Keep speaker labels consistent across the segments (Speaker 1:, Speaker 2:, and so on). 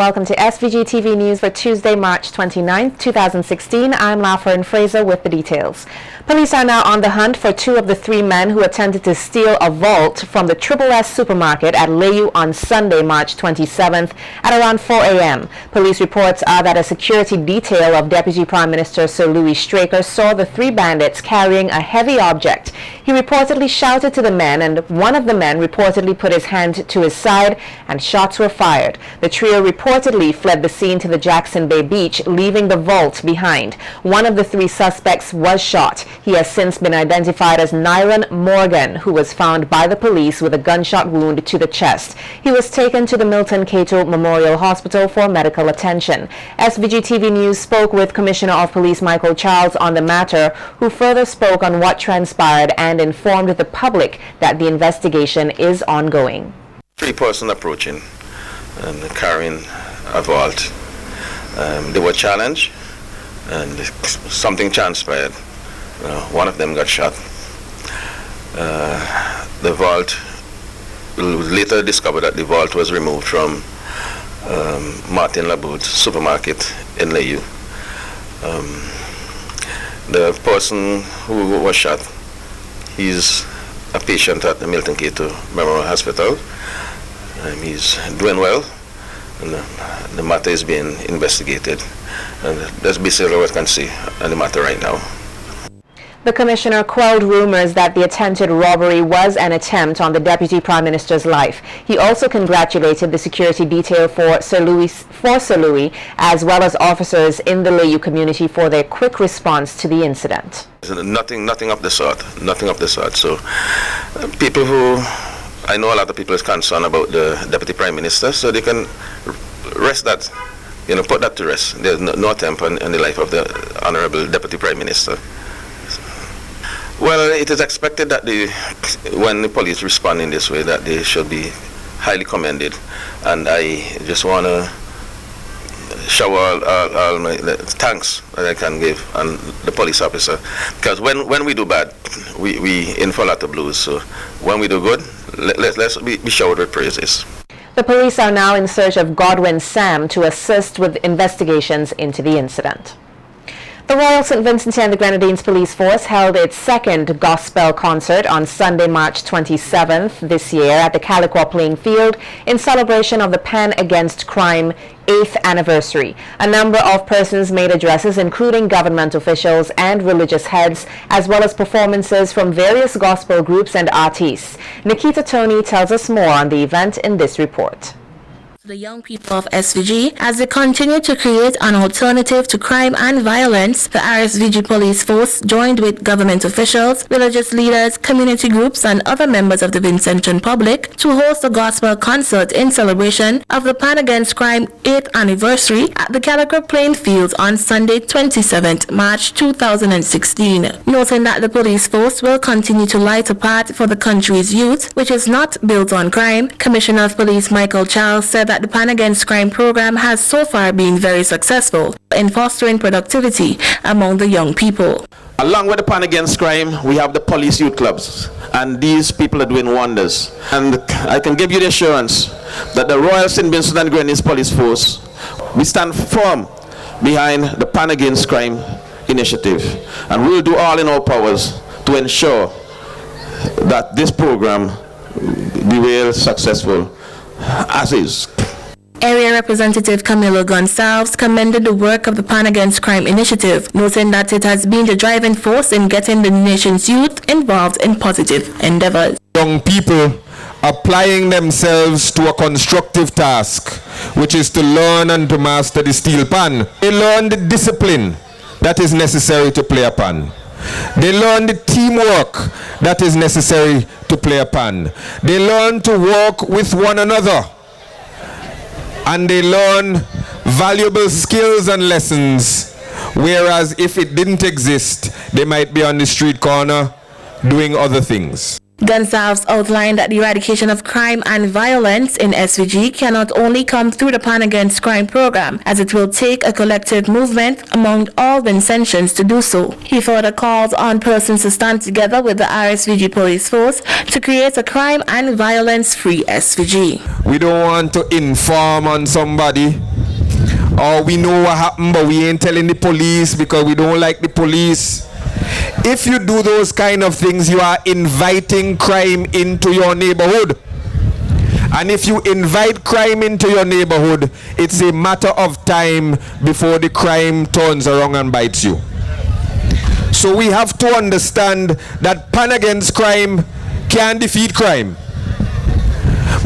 Speaker 1: Welcome to SVG-TV News for Tuesday, March 29, 2016. I'm Lafern Fraser with the details. Police are now on the hunt for two of the three men who attempted to steal a vault from the S supermarket at Leou on Sunday, March 27th at around 4 a.m. Police reports are that a security detail of Deputy Prime Minister Sir Louis Straker saw the three bandits carrying a heavy object. He reportedly shouted to the men, and one of the men reportedly put his hand to his side and shots were fired. The trio reportedly fled the scene to the Jackson Bay Beach, leaving the vault behind. One of the three suspects was shot. He has since been identified as Nyron Morgan, who was found by the police with a gunshot wound to the chest. He was taken to the Milton Cato Memorial Hospital for medical attention. SVG-TV News spoke with Commissioner of Police Michael Charles on the matter, who further spoke on what transpired and informed the public that the investigation is ongoing.
Speaker 2: Three persons approaching and carrying a vault. They were challenged and something transpired. One of them got shot. The vault, it was later discovered that the vault was removed from Martin Laboud's supermarket in Leou. The person who was shot, he's a patient at the Milton Cato Memorial Hospital. He's doing well, and the matter is being investigated. And that's basically what I can say on the matter right now.
Speaker 1: The Commissioner quelled rumors that the attempted robbery was an attempt on the Deputy Prime Minister's life. He also congratulated the security detail for Sir Louis, as well as officers in the Leou community for their quick response to the incident.
Speaker 2: Nothing of the sort. Nothing of the sort. So, people who, I know a lot of people is concerned about the Deputy Prime Minister, so they can rest that, put that to rest. There's no attempt on the life of the Honorable Deputy Prime Minister. Well, it is expected that when the police respond in this way, that they should be highly commended. And I just want to shower all my thanks that I can give and the police officer. Because when we do bad, we in for a lot of blues. So when we do good, let's be showered with praises.
Speaker 1: The police are now in search of Godwin Sam to assist with investigations into the incident. The Royal St. Vincent and the Grenadines Police Force held its second gospel concert on Sunday, March 27th this year at the Calico Playing Field in celebration of the Pan Against Crime 8th anniversary. A number of persons made addresses, including government officials and religious heads, as well as performances from various gospel groups and artists. Nikita Tony tells us more on the event in this report.
Speaker 3: The young people of SVG, as they continue to create an alternative to crime and violence, the RSVG Police Force joined with government officials, religious leaders, community groups and other members of the Vincenton public to host a gospel concert in celebration of the Pan Against Crime 8th anniversary at the Calico Playing Fields on Sunday 27th March 2016. Noting that the police force will continue to light a path for the country's youth, which is not built on crime, Commissioner of Police Michael Charles said that the Pan Against Crime program has so far been very successful in fostering productivity among the young people.
Speaker 4: Along with the Pan Against Crime, we have the police youth clubs, and these people are doing wonders. And I can give you the assurance that the Royal St. Vincent and Grenadines Police Force, we stand firm behind the Pan Against Crime initiative, and we will do all in our powers to ensure that this program be real successful as is.
Speaker 3: Area Representative Camilo Gonsalves commended the work of the Pan Against Crime initiative, noting that it has been the driving force in getting the nation's youth involved in positive endeavors.
Speaker 5: Young people applying themselves to a constructive task, which is to learn and to master the steel pan. They learn the discipline that is necessary to play a pan. They learn the teamwork that is necessary to play a pan. They learn to work with one another. And they learn valuable skills and lessons, whereas if it didn't exist, they might be on the street corner doing other things.
Speaker 3: Gonsalves outlined that the eradication of crime and violence in SVG cannot only come through the Pan Against Crime program, as it will take a collective movement among all Vincentians to do so. He further calls on persons to stand together with the RSVG police force to create a crime and violence-free SVG.
Speaker 5: We don't want to inform on somebody, or we know what happened but we ain't telling the police because we don't like the police. If you do those kind of things, you are inviting crime into your neighborhood. And if you invite crime into your neighborhood, it's a matter of time before the crime turns around and bites you. So we have to understand that Pan Against Crime can defeat crime.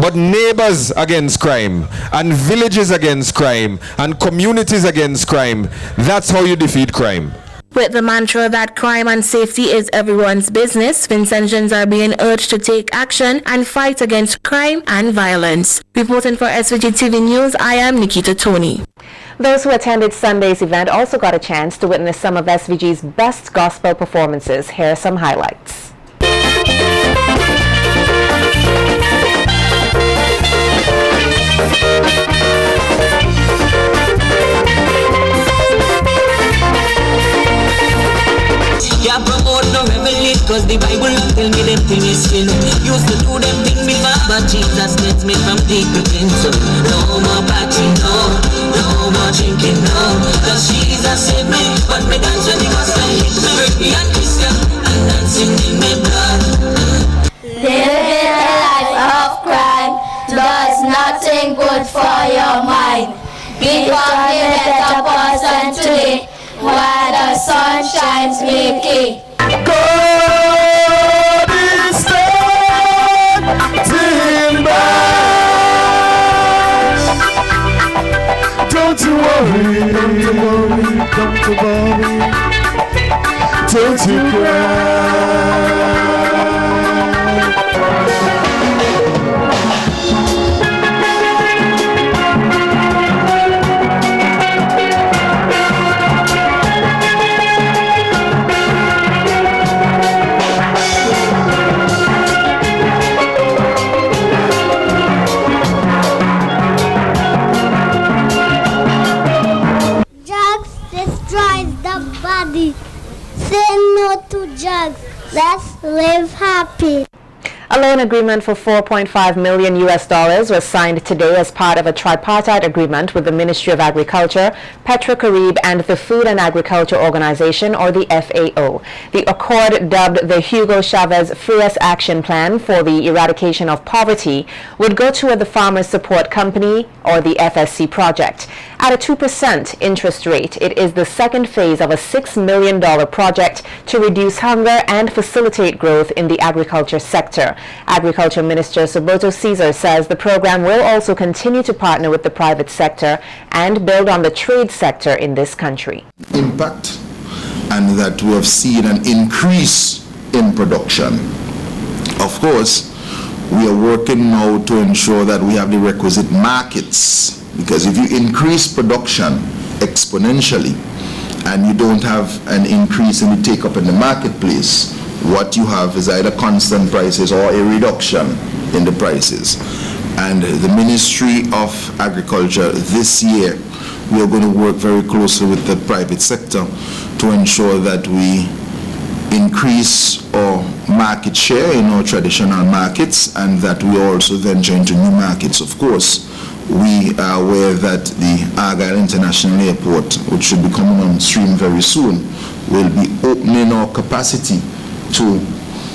Speaker 5: But neighbors against crime, and villages against crime, and communities against crime, that's how you defeat crime.
Speaker 3: With the mantra that crime and safety is everyone's business, Vincentians are being urged to take action and fight against crime and violence. Reporting for SVG-TV News, I am Nikita Tony.
Speaker 1: Those who attended Sunday's event also got a chance to witness some of SVG's best gospel performances. Here are some highlights.
Speaker 6: Yeah, promote no revelation, cause the Bible don't tell me them things is sin. Used to do them things before, but Jesus gets me from deep within. So no more partying, no more drinking, no. Cause Jesus saved me, but me dance when the gospel hit me. Be a Christian and dancing in my blood.
Speaker 7: Living a life of crime does nothing good for your mind. Become a better person today while the sun shines making.
Speaker 8: God is standing by. Don't you worry, don't you worry, don't you cry.
Speaker 7: Say no to drugs. Let's live happy.
Speaker 1: A loan agreement for $4.5 million was signed today as part of a tripartite agreement with the Ministry of Agriculture, Petro-Carib, and the Food and Agriculture Organization, or the FAO. The accord, dubbed the Hugo Chavez Frias Action Plan for the Eradication of Poverty, would go toward the Farmers Support Company, or the FSC project. At a 2% interest rate, it is the second phase of a $6 million project to reduce hunger and facilitate growth in the agriculture sector. Agriculture Minister Soboto Caesar says the program will also continue to partner with the private sector and build on the trade sector in this country.
Speaker 9: Impact, and that we have seen an increase in production. Of course, we are working now to ensure that we have the requisite markets, because if you increase production exponentially and you don't have an increase in the take-up in the marketplace, what you have is either constant prices or a reduction in the prices. And the Ministry of Agriculture this year, we are going to work very closely with the private sector to ensure that we increase our market share in our traditional markets, and that we also venture into new markets. Of course, we are aware that the Argyle International Airport, which should be coming on stream very soon, will be opening our capacity to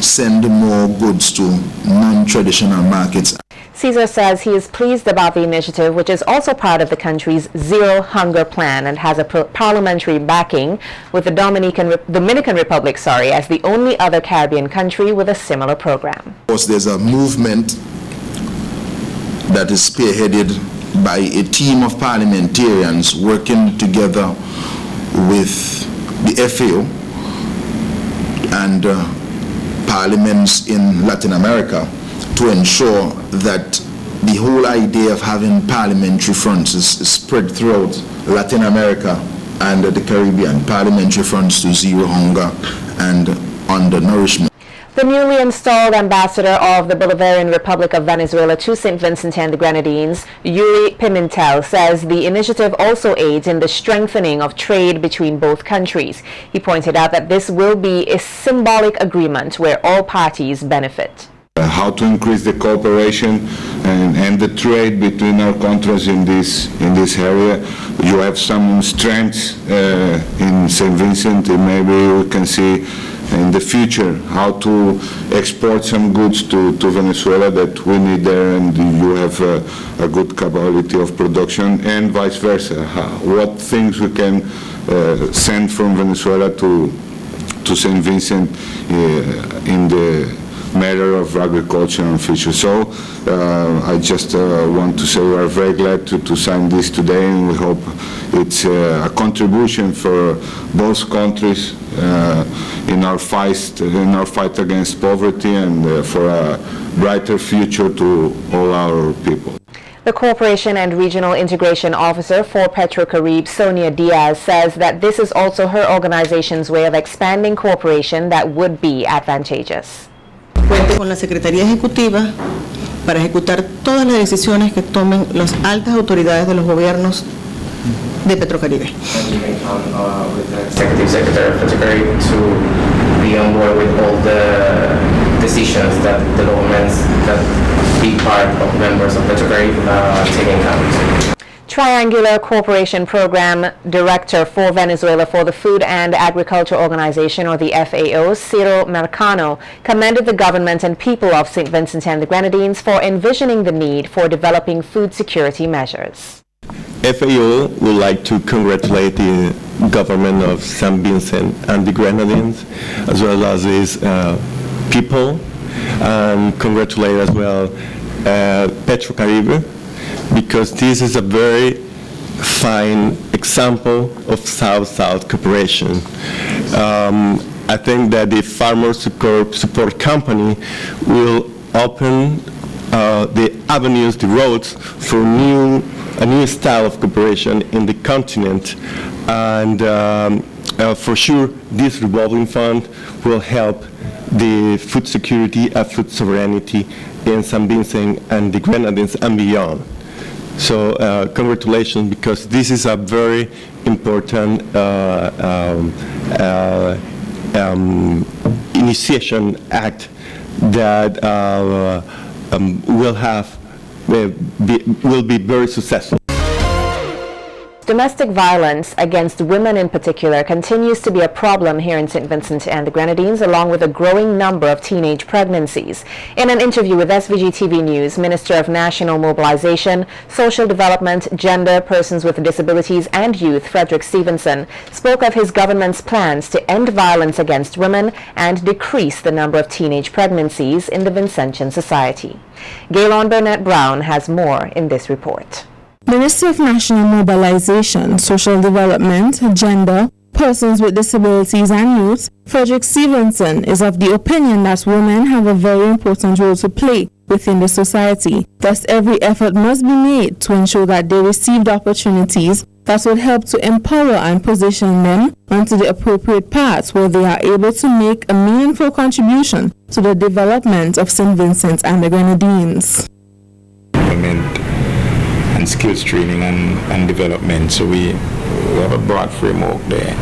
Speaker 9: send more goods to non-traditional markets.
Speaker 1: Caesar says he is pleased about the initiative, which is also part of the country's Zero Hunger Plan and has a parliamentary backing, with the Dominican Republic as the only other Caribbean country with a similar program.
Speaker 9: Of course, there's a movement that is spearheaded by a team of parliamentarians working together with the FAO and parliaments in Latin America to ensure that the whole idea of having parliamentary fronts is spread throughout Latin America and the Caribbean. Parliamentary fronts to zero hunger and undernourishment.
Speaker 1: The newly installed ambassador of the Bolivarian Republic of Venezuela to St. Vincent and the Grenadines, Yuri Pimentel, says the initiative also aids in the strengthening of trade between both countries. He pointed out that this will be a symbolic agreement where all parties benefit.
Speaker 10: How to increase the cooperation and the trade between our countries in this area. You have some strengths in St. Vincent, and maybe we can see in the future how to export some goods to Venezuela that we need there, and you have a good capability of production, and vice versa. What things we can send from Venezuela to St. Vincent in the matter of agriculture and fisheries. So I just want to say we are very glad to sign this today, and we hope it's a contribution for both countries in our fight against poverty and for a brighter future to all our people.
Speaker 1: The Corporation and Regional Integration Officer for Petrocaribe, Sonia Diaz, says that this is also her organization's way of expanding cooperation that would be advantageous.
Speaker 11: Cuente con la Secretaría Ejecutiva para ejecutar todas las decisiones que tomen las altas autoridades de los gobiernos de Petrocaribe.
Speaker 12: With the Executive Secretary of Petrocaribe to be on board with all the decisions that the governments, that big part of members of Petrocaribe take into account.
Speaker 1: Triangular Corporation Program Director for Venezuela for the Food and Agriculture Organization, or the FAO, Ciro Mercano, commended the government and people of St. Vincent and the Grenadines for envisioning the need for developing food security measures.
Speaker 13: FAO would like to congratulate the government of St. Vincent and the Grenadines, as well as its people, and congratulate as well Petrocaribe, because this is a very fine example of South-South cooperation. I think that the Farmer Support Company will open the avenues, the roads for a new style of cooperation in the continent, and for sure this revolving fund will help the food security and food sovereignty in St. Vincent and the Grenadines and beyond. So congratulations, because this is a very important initiation act that will be very successful.
Speaker 1: Domestic violence against women in particular continues to be a problem here in St. Vincent and the Grenadines, along with a growing number of teenage pregnancies. In an interview with SVG-TV News, Minister of National Mobilization, Social Development, Gender, Persons with Disabilities and Youth, Frederick Stevenson, spoke of his government's plans to end violence against women and decrease the number of teenage pregnancies in the Vincentian society. Gaylon Burnett Brown has more in this report.
Speaker 14: Minister of National Mobilization, Social Development, Gender, Persons with Disabilities and Youth, Frederick Stevenson, is of the opinion that women have a very important role to play within the society. Thus, every effort must be made to ensure that they receive the opportunities that would help to empower and position them onto the appropriate paths where they are able to make a meaningful contribution to the development of St. Vincent and the Grenadines.
Speaker 15: And skills training and development, so we have a broad framework there.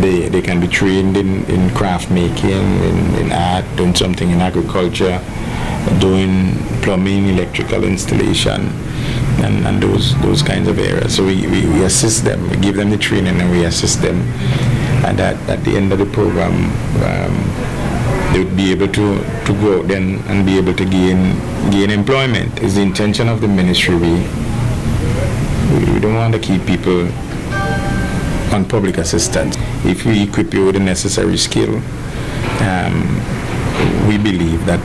Speaker 15: They can be trained in craft making, in art, doing something in agriculture, doing plumbing, electrical installation, and those kinds of areas. So we assist them, we give them the training, and we assist them, and at the end of the program they would be able to go out then and be able to gain employment. Is the intention of the ministry. We don't want to keep people on public assistance. If we equip you with the necessary skill, we believe that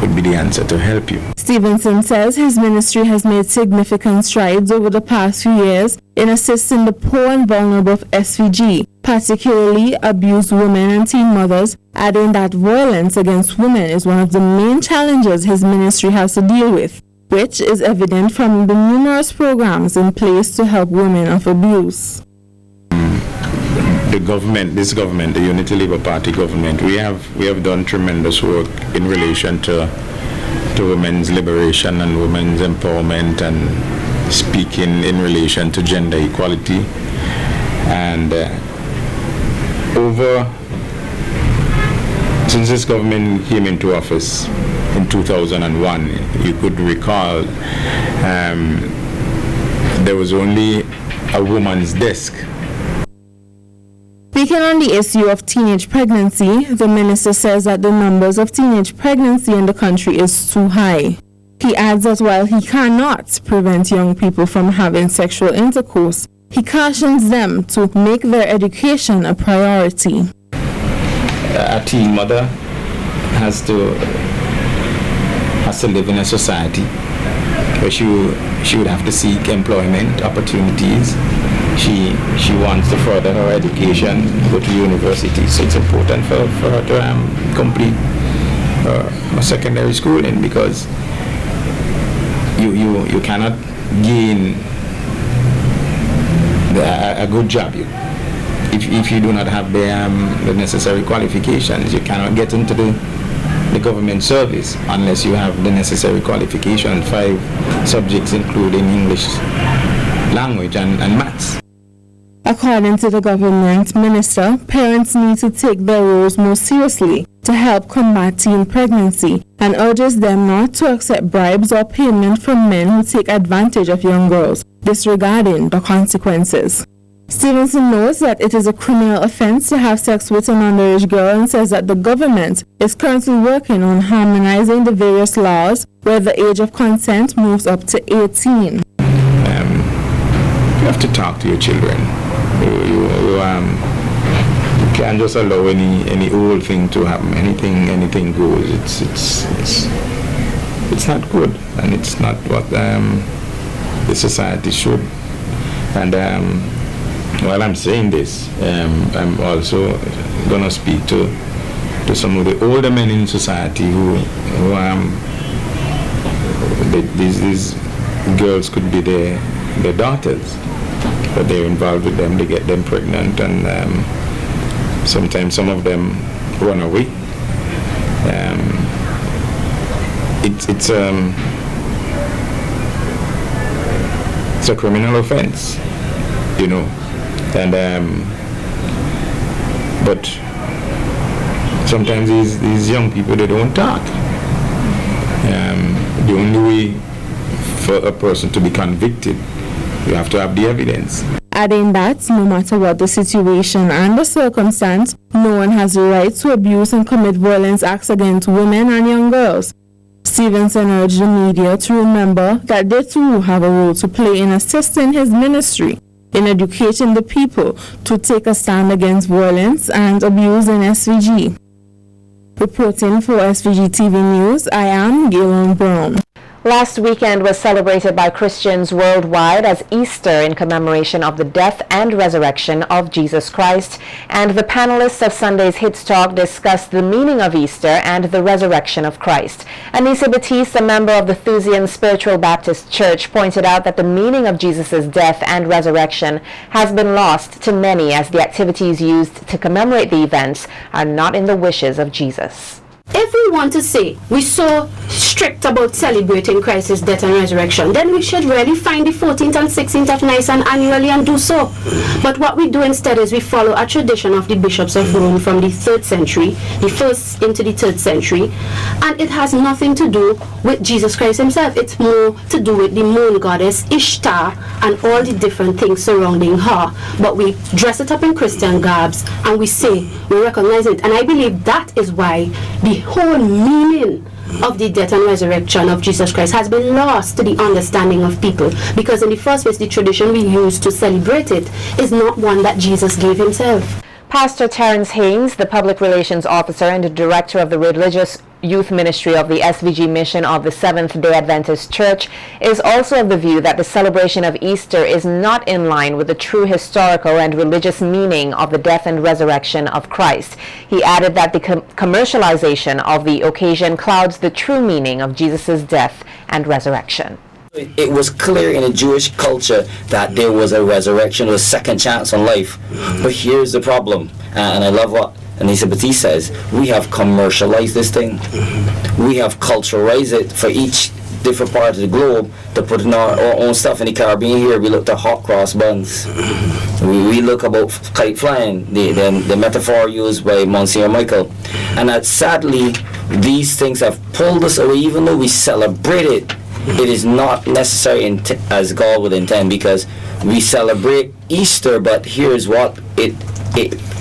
Speaker 15: would be the answer to help you.
Speaker 14: Stevenson says his ministry has made significant strides over the past few years in assisting the poor and vulnerable of SVG, particularly abused women and teen mothers, adding that violence against women is one of the main challenges his ministry has to deal with, which is evident from the numerous programs in place to help women of abuse.
Speaker 15: the government, this government, the Unity Labour Party government, we have done tremendous work in relation to women's liberation and women's empowerment, and speaking in relation to gender equality. And since this government came into office in 2001, you could recall there was only a woman's desk.
Speaker 14: Speaking on the issue of teenage pregnancy, the minister says that the numbers of teenage pregnancy in the country is too high. He adds that while he cannot prevent young people from having sexual intercourse, he cautions them to make their education a priority.
Speaker 15: A teen mother has to live in a society where she would have to seek employment opportunities. She wants to further her education, go to university, so it's important for her to complete her secondary schooling, because you cannot gain a good job if you do not have the necessary qualifications. You cannot get into the government service unless you have the necessary qualification, 5 subjects including English language and maths.
Speaker 14: According to the government minister, parents need to take their roles more seriously to help combat teen pregnancy, and urges them not to accept bribes or payment from men who take advantage of young girls, disregarding the consequences. Stevenson knows that it is a criminal offense to have sex with an underage girl, and says that the government is currently working on harmonizing the various laws where the age of consent moves up to 18.
Speaker 15: You have to talk to your children. You can't just allow any old thing to happen. Anything goes. It's not good, and it's not what the society should. And while I'm saying this, I'm also going to speak to some of the older men in society who these girls could be their daughters, but they're involved with them, they get them pregnant, and sometimes some of them run away. It's a criminal offense, you know, and but sometimes these young people, they don't talk. The only way for a person to be convicted, you have to have the evidence.
Speaker 14: Adding that no matter what the situation and the circumstance, no one has the right to abuse and commit violence acts against women and young girls. Stevenson urged the media to remember that they too have a role to play in assisting his ministry in educating the people to take a stand against violence and abuse in SVG. Reporting for SVG-TV News, I am Galen Brown.
Speaker 1: Last weekend was celebrated by Christians worldwide as Easter in commemoration of the death and resurrection of Jesus Christ. And the panelists of Sunday's Hits Talk discussed the meaning of Easter and the resurrection of Christ. Anissa Batiste, a member of the Thusian Spiritual Baptist Church, pointed out that the meaning of Jesus' death and resurrection has been lost to many, as the activities used to commemorate the events are not in the wishes of Jesus.
Speaker 16: If we want to say we're so strict about celebrating Christ's death and resurrection, then we should really find the 14th and 16th of Nisan annually and do so. But what we do instead is we follow a tradition of the bishops of Rome from the 3rd century, the 1st into the 3rd century, and it has nothing to do with Jesus Christ himself. It's more to do with the moon goddess Ishtar and all the different things surrounding her. But we dress it up in Christian garbs and we say we recognize it. And I believe that is why the whole meaning of the death and resurrection of Jesus Christ has been lost to the understanding of people, because in the first place the tradition we use to celebrate it is not one that Jesus gave himself.
Speaker 1: Pastor Terrence Haynes, the Public Relations Officer and the Director of the Religious Youth Ministry of the SVG Mission of the Seventh-day Adventist Church, is also of the view that the celebration of Easter is not in line with the true historical and religious meaning of the death and resurrection of Christ. He added that the commercialization of the occasion clouds the true meaning of Jesus' death and resurrection.
Speaker 17: It was clear in the Jewish culture that there was a resurrection, a second chance on life. But here's the problem, and I love what Anissa Batiste says, we have commercialized this thing. We have culturalized it for each different part of the globe to put in our own stuff. In the Caribbean here, we look at hot cross buns. We look about kite flying, the metaphor used by Monsignor Michael. And that sadly, these things have pulled us away, even though we celebrate it. It is not necessary as God would intend, because we celebrate Easter, but here's what it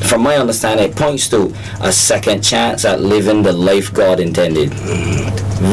Speaker 17: from my understanding, it points to a second chance at living the life God intended.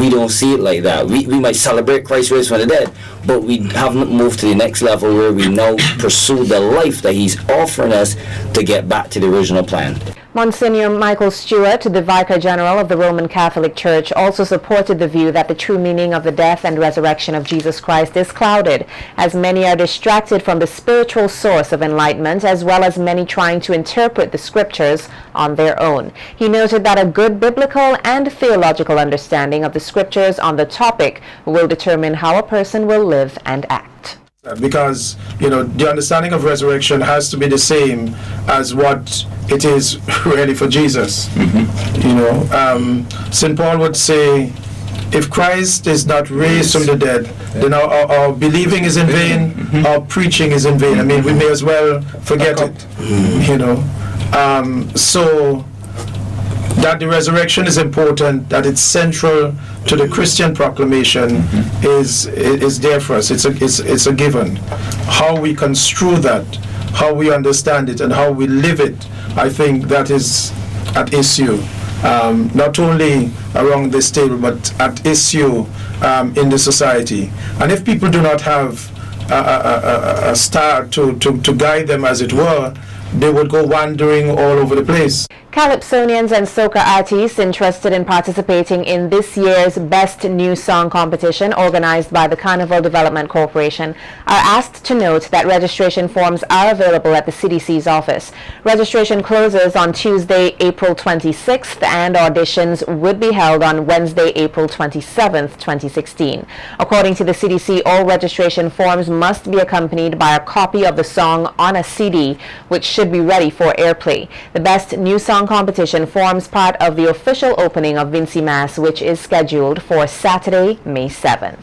Speaker 17: We don't see it like that. We might celebrate Christ raised from the dead, but we haven't moved to the next level where we now pursue the life that He's offering us to get back to the original plan.
Speaker 1: Monsignor Michael Stewart, the Vicar General of the Roman Catholic Church, also supported the view that the true meaning of the death and resurrection of Jesus Christ is clouded, as many are distracted from the spiritual source of enlightenment, as well as many trying to interpret the scriptures on their own. He noted that a good biblical and theological understanding of the scriptures on the topic will determine how a person will live and act.
Speaker 18: Because, the understanding of resurrection has to be the same as what it is really for Jesus. St. Paul would say, if Christ is not raised from the dead, then our believing is in vain, our preaching is in vain. I mean, we may as well forget it, So that the resurrection is important, that it's central to the Christian proclamation is there for us. It's a given. How we construe that, how we understand it, and how we live it, I think that is at issue. Not only around this table, but at issue in the society. And if people do not have a star to guide them, as it were, they would go wandering all over the place.
Speaker 1: Calypsonians and soca artists interested in participating in this year's Best New Song competition organized by the Carnival Development Corporation are asked to note that registration forms are available at the CDC's office. Registration closes on Tuesday, April 26th, and auditions would be held on Wednesday, April 27th, 2016. According to the CDC, all registration forms must be accompanied by a copy of the song on a CD, which should be ready for airplay. The Best New Song competition forms part of the official opening of Vincy Mas, which is scheduled for Saturday, May 7th.